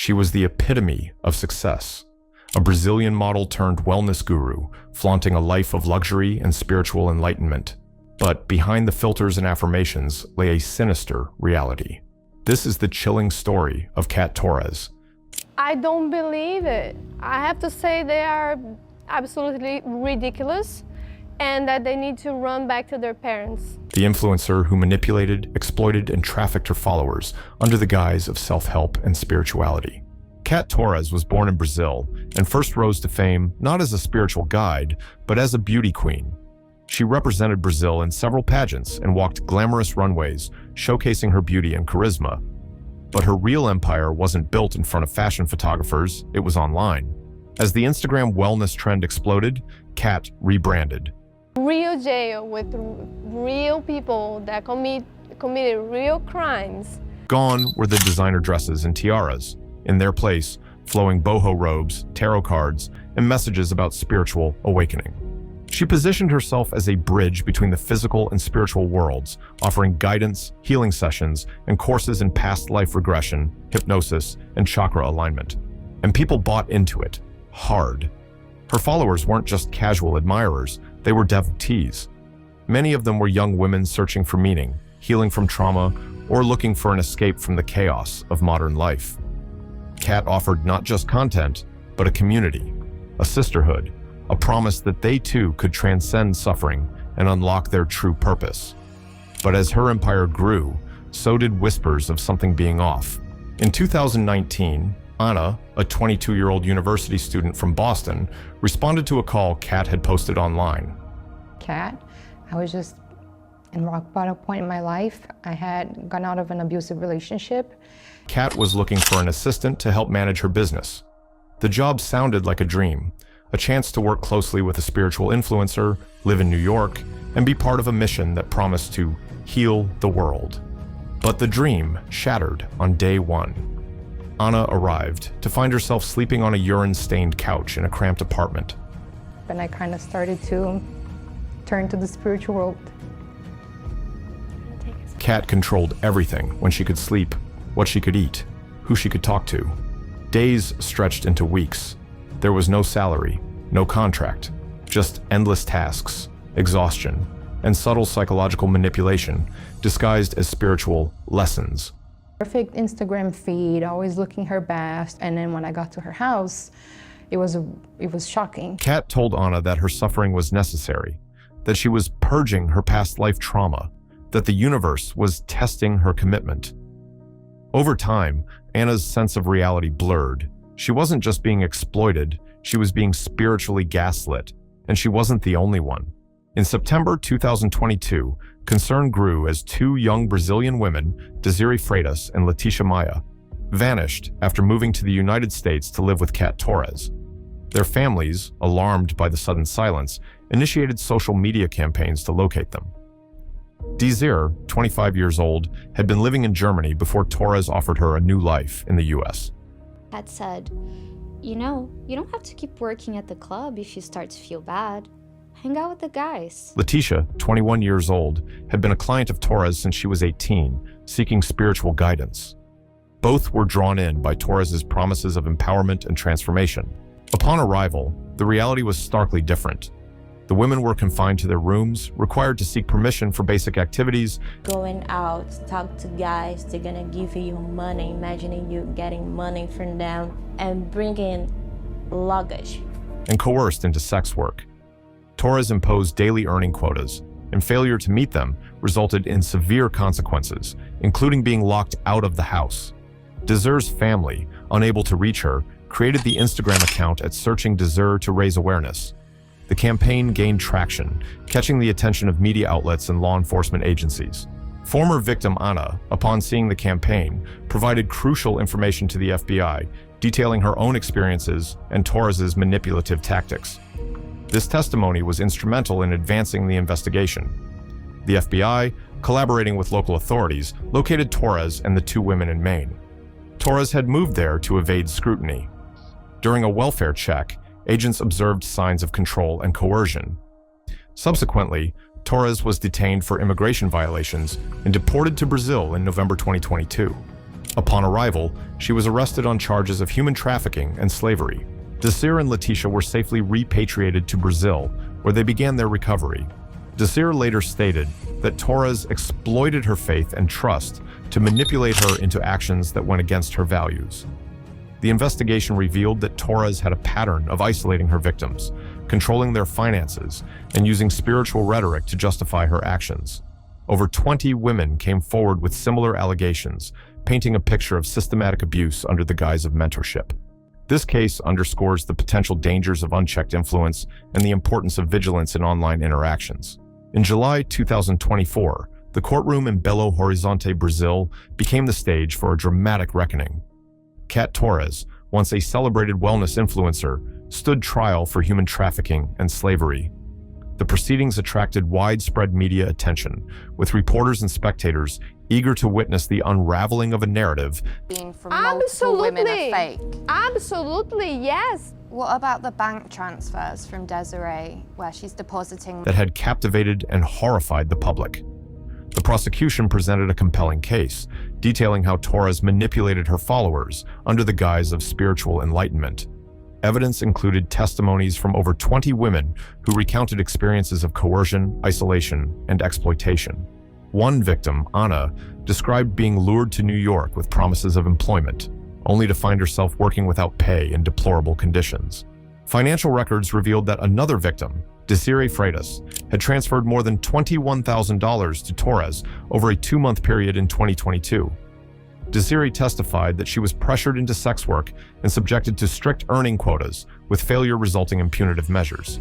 She was the epitome of success, a Brazilian model turned wellness guru, flaunting a life of luxury and spiritual enlightenment. But behind the filters and affirmations lay a sinister reality. This is the chilling story of Kat Torres. I don't believe it. I have to say they are absolutely ridiculous and that they need to run back to their parents. The influencer who manipulated, exploited, and trafficked her followers under the guise of self-help and spirituality. Kat Torres was born in Brazil and first rose to fame not as a spiritual guide, but as a beauty queen. She represented Brazil in several pageants and walked glamorous runways, showcasing her beauty and charisma. But her real empire wasn't built in front of fashion photographers, it was online. As the Instagram wellness trend exploded, Kat rebranded. Real jail with real people that committed real crimes. Gone were the designer dresses and tiaras. In their place, flowing boho robes, tarot cards, and messages about spiritual awakening. She positioned herself as a bridge between the physical and spiritual worlds, offering guidance, healing sessions, and courses in past life regression, hypnosis, and chakra alignment. And people bought into it, hard. Her followers weren't just casual admirers, they were devotees. Many of them were young women searching for meaning, healing from trauma, or looking for an escape from the chaos of modern life. Kat offered not just content, but a community, a sisterhood, a promise that they too could transcend suffering and unlock their true purpose. But as her empire grew, so did whispers of something being off. In 2019, Anna, a 22-year-old university student from Boston, responded to a call Kat had posted online. Kat, I was just in rock bottom point in my life. I had gone out of an abusive relationship. Kat was looking for an assistant to help manage her business. The job sounded like a dream, a chance to work closely with a spiritual influencer, live in New York, and be part of a mission that promised to heal the world. But the dream shattered on day one. Anna arrived to find herself sleeping on a urine-stained couch in a cramped apartment. And I kind of started to turn to the spiritual world. Kat controlled everything: when she could sleep, what she could eat, who she could talk to. Days stretched into weeks. There was no salary, no contract, just endless tasks, exhaustion, and subtle psychological manipulation disguised as spiritual lessons. Perfect Instagram feed, always looking her best, and then when I got to her house, it was shocking. Kat told Anna that her suffering was necessary, that she was purging her past life trauma, that the universe was testing her commitment. Over time, Anna's sense of reality blurred. She wasn't just being exploited, she was being spiritually gaslit, and she wasn't the only one. In September 2022, concern grew as two young Brazilian women, Desiree Freitas and Leticia Maia, vanished after moving to the United States to live with Kat Torres. Their families, alarmed by the sudden silence, initiated social media campaigns to locate them. Desiree, 25 years old, had been living in Germany before Torres offered her a new life in the US. Kat said, you know, you don't have to keep working at the club if you start to feel bad. Hang out with the guys. Leticia, 21 years old, had been a client of Torres since she was 18, seeking spiritual guidance. Both were drawn in by Torres's promises of empowerment and transformation. Upon arrival, the reality was starkly different. The women were confined to their rooms, required to seek permission for basic activities. Going out, talk to guys, they're gonna give you money, imagining you getting money from them, and bringing luggage. And coerced into sex work. Torres imposed daily earning quotas, and failure to meet them resulted in severe consequences, including being locked out of the house. Desiree's family, unable to reach her, created the Instagram account at Searching Desiree to raise awareness. The campaign gained traction, catching the attention of media outlets and law enforcement agencies. Former victim Anna, upon seeing the campaign, provided crucial information to the FBI, detailing her own experiences and Torres's manipulative tactics. This testimony was instrumental in advancing the investigation. The FBI, collaborating with local authorities, located Torres and the two women in Maine. Torres had moved there to evade scrutiny. During a welfare check, agents observed signs of control and coercion. Subsequently, Torres was detained for immigration violations and deported to Brazil in November 2022. Upon arrival, she was arrested on charges of human trafficking and slavery. Desir and Letitia were safely repatriated to Brazil, where they began their recovery. Desir later stated that Torres exploited her faith and trust to manipulate her into actions that went against her values. The investigation revealed that Torres had a pattern of isolating her victims, controlling their finances, and using spiritual rhetoric to justify her actions. Over 20 women came forward with similar allegations, painting a picture of systematic abuse under the guise of mentorship. This case underscores the potential dangers of unchecked influence and the importance of vigilance in online interactions. In July 2024, the courtroom in Belo Horizonte, Brazil, became the stage for a dramatic reckoning. Cat Torres, once a celebrated wellness influencer, stood trial for human trafficking and slavery. The proceedings attracted widespread media attention, with reporters and spectators eager to witness the unraveling of a narrative Being from multiple women are fake. Absolutely, yes. What about the bank transfers from Desiree, where she's depositing? that had captivated and horrified the public. The prosecution presented a compelling case, detailing how Torres manipulated her followers under the guise of spiritual enlightenment. Evidence included testimonies from over 20 women who recounted experiences of coercion, isolation, and exploitation. One victim, Anna, described being lured to New York with promises of employment, only to find herself working without pay in deplorable conditions. Financial records revealed that another victim, Desiree Freitas, had transferred more than $21,000 to Torres over a 2-month period in 2022. Desiree testified that she was pressured into sex work and subjected to strict earning quotas, with failure resulting in punitive measures.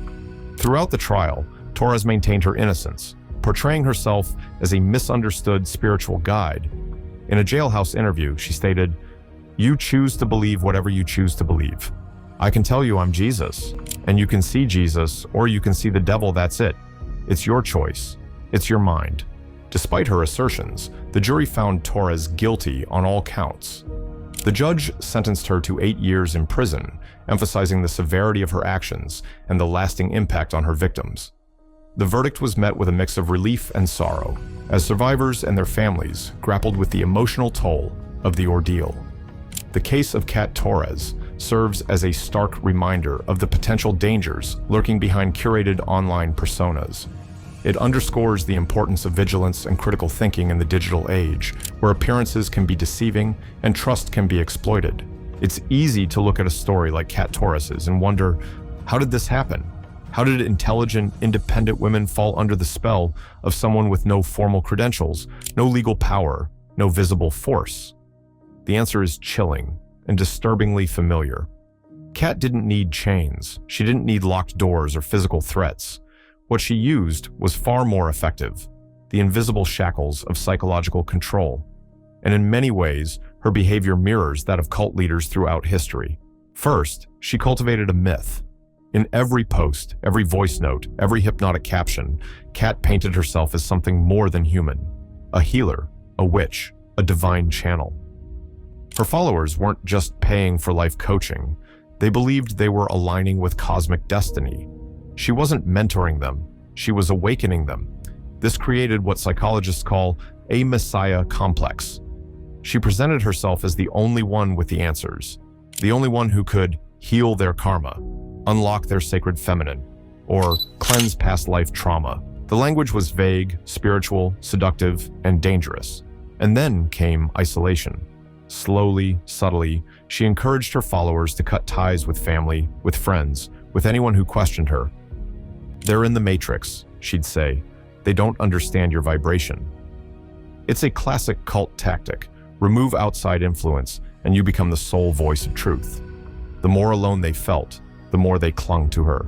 Throughout the trial, Torres maintained her innocence, portraying herself as a misunderstood spiritual guide. In a jailhouse interview, she stated, "You choose to believe whatever you choose to believe. I can tell you I'm Jesus, and you can see Jesus or you can see the devil, that's it. It's your choice. It's your mind." Despite her assertions, the jury found Torres guilty on all counts. The judge sentenced her to 8 years in prison, emphasizing the severity of her actions and the lasting impact on her victims. The verdict was met with a mix of relief and sorrow, as survivors and their families grappled with the emotional toll of the ordeal. The case of Cat Torres serves as a stark reminder of the potential dangers lurking behind curated online personas. It underscores the importance of vigilance and critical thinking in the digital age, where appearances can be deceiving and trust can be exploited. It's easy to look at a story like Cat Torres's and wonder, how did this happen? How did intelligent, independent women fall under the spell of someone with no formal credentials, no legal power, no visible force? The answer is chilling and disturbingly familiar. Cat didn't need chains. She didn't need locked doors or physical threats. What she used was far more effective, the invisible shackles of psychological control. And in many ways, her behavior mirrors that of cult leaders throughout history. First, she cultivated a myth. In every post, every voice note, every hypnotic caption, Cat painted herself as something more than human, a healer, a witch, a divine channel. Her followers weren't just paying for life coaching. They believed they were aligning with cosmic destiny. She wasn't mentoring them, she was awakening them. This created what psychologists call a messiah complex. She presented herself as the only one with the answers, the only one who could heal their karma, unlock their sacred feminine, or cleanse past life trauma. The language was vague, spiritual, seductive, and dangerous. And then came isolation. Slowly, subtly, she encouraged her followers to cut ties with family, with friends, with anyone who questioned her. "They're in the matrix," she'd say. "They don't understand your vibration." It's a classic cult tactic. Remove outside influence, and you become the sole voice of truth. The more alone they felt, the more they clung to her.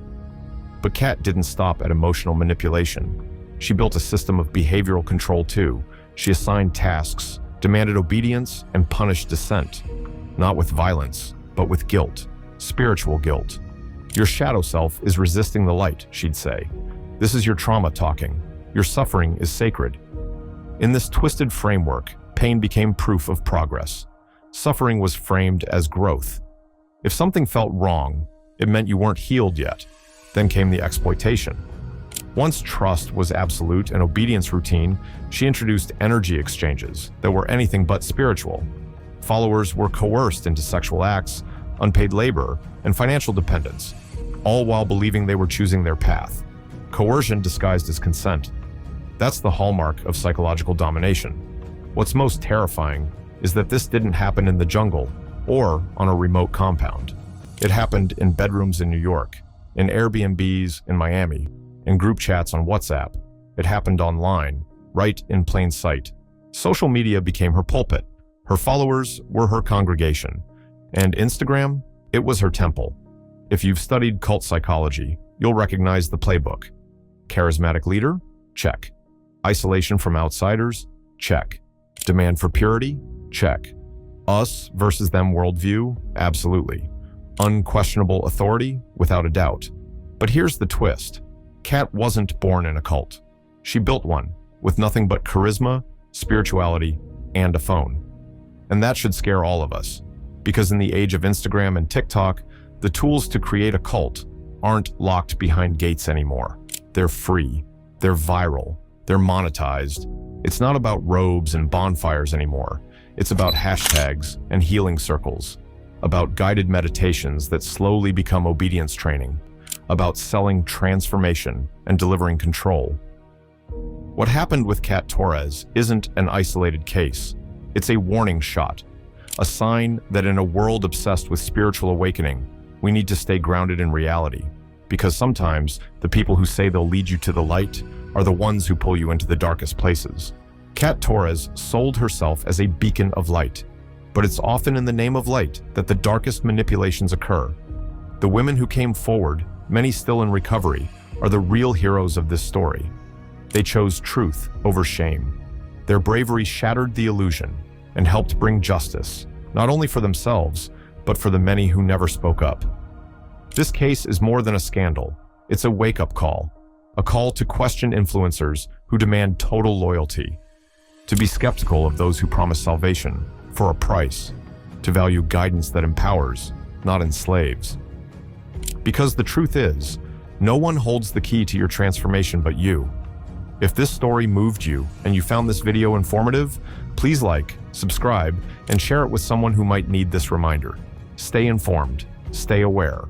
But Cat didn't stop at emotional manipulation. She built a system of behavioral control too. She assigned tasks, demanded obedience, and punished dissent. Not with violence, but with guilt, spiritual guilt. "Your shadow self is resisting the light," she'd say. "This is your trauma talking. Your suffering is sacred." In this twisted framework, pain became proof of progress. Suffering was framed as growth. If something felt wrong, it meant you weren't healed yet. Then came the exploitation. Once trust was absolute and obedience routine, she introduced energy exchanges that were anything but spiritual. Followers were coerced into sexual acts, unpaid labor, and financial dependence, all while believing they were choosing their path. Coercion disguised as consent. That's the hallmark of psychological domination. What's most terrifying is that this didn't happen in the jungle or on a remote compound. It happened in bedrooms in New York, in Airbnbs in Miami, in group chats on WhatsApp. It happened online, right in plain sight. Social media became her pulpit. Her followers were her congregation. And Instagram, it was her temple. If you've studied cult psychology, you'll recognize the playbook. Charismatic leader? Check. Isolation from outsiders? Check. Demand for purity? Check. Us versus them worldview? Absolutely. Unquestionable authority? Without a doubt. But here's the twist. Kat wasn't born in a cult. She built one, with nothing but charisma, spirituality, and a phone. And that should scare all of us, because in the age of Instagram and TikTok, the tools to create a cult aren't locked behind gates anymore. They're free, they're viral, they're monetized. It's not about robes and bonfires anymore. It's about hashtags and healing circles, about guided meditations that slowly become obedience training, about selling transformation and delivering control. What happened with Kat Torres isn't an isolated case. It's a warning shot, a sign that in a world obsessed with spiritual awakening, we need to stay grounded in reality, because sometimes the people who say they'll lead you to the light are the ones who pull you into the darkest places. Kat Torres sold herself as a beacon of light, but it's often in the name of light that the darkest manipulations occur. The women who came forward, many still in recovery, are the real heroes of this story. They chose truth over shame. Their bravery shattered the illusion and helped bring justice, not only for themselves, but for the many who never spoke up. This case is more than a scandal. It's a wake-up call, a call to question influencers who demand total loyalty, to be skeptical of those who promise salvation for a price, to value guidance that empowers, not enslaves. Because the truth is, no one holds the key to your transformation but you. If this story moved you and you found this video informative, please like, subscribe, and share it with someone who might need this reminder. Stay informed, stay aware,